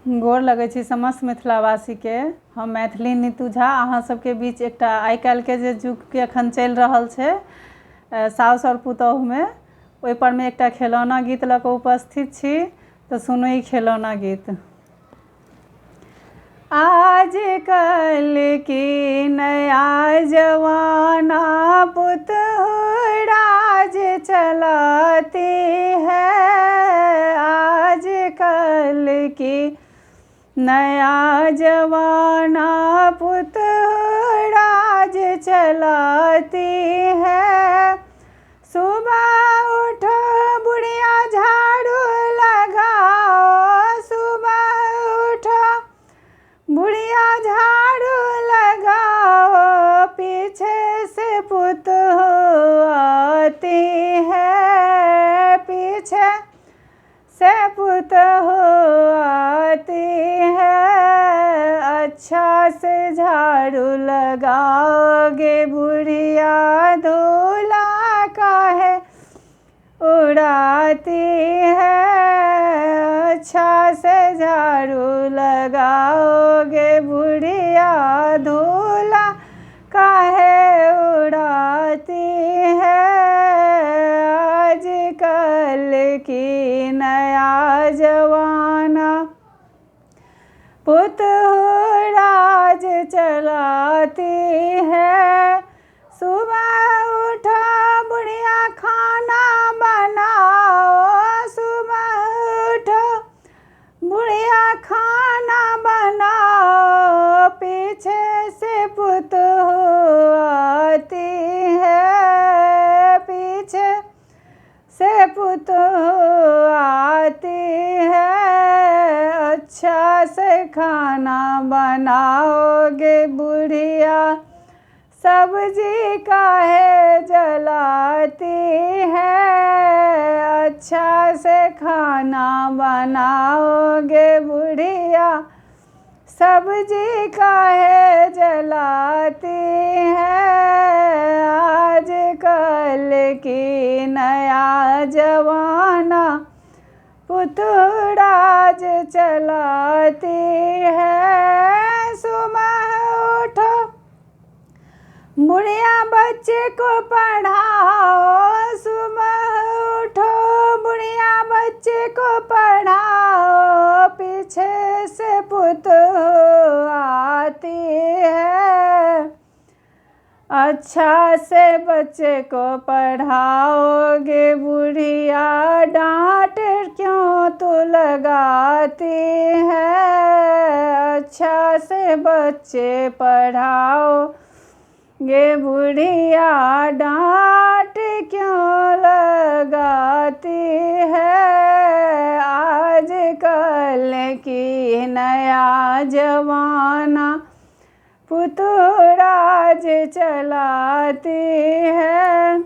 गोर लगै छी समस्त मिथिलावासीके। हम मैथिली नीतू झा अहाँ सबके बीच एकटा आइ काल्हिके जे युगके एखन चलि रहल छै साउस और पुतोहुमे, ओहिपरमे एकटा खिलौना गीत लऽ कऽ उपस्थित छी। तऽ सुनू ई खिलौना गीत। आजकल की नया जवाना पुतहराज चलाती है। आजकल की नया जवाना पुतहराज चलाती है। सुबह उठो बुढ़िया झाड़ू लगाओ, सुबह उठो बुढ़िया झाड़ू लगाओ, पीछे से पुतहू आती है, पीछे से पुतहू आती है। अच्छा से झाड़ू लगाओगे बुढ़िया, धूला काहे उड़ाती है। अच्छा से झाड़ू लगाओगे बुढ़िया, धूला काहे उड़ाती है। आजकल की नया जवाना पुतहराज चलाती है। सुबह उठो बुढ़िया खाना बनाओ, सुबह उठो बुढ़िया खाना बनाओ, पीछे से पुतहू आती है, पीछे से पुतहू आती है। अच्छा से खाना बनाओगे बुढ़िया, सब्जी काहे जलाती है। अच्छा से खाना बनाओगे बुढ़िया, सब्जी काहे जलाती है। आजकल की नया जवाना पुतहराज चलाती है। सुबह उठो बुढ़िया बच्चे को पढ़ाओ, सुबह उठो बुढ़िया बच्चे को पढ़ाओ, पीछे से पुतहू आती है। अच्छा से बच्चे को पढ़ाओगे बुढ़िया, डांट क्यों तू लगाती है। अच्छा से बच्चे पढ़ाओगे बुढ़िया, डांट क्यों लगाती है। आजकल की नया जवाना पुतहराज चलाती है।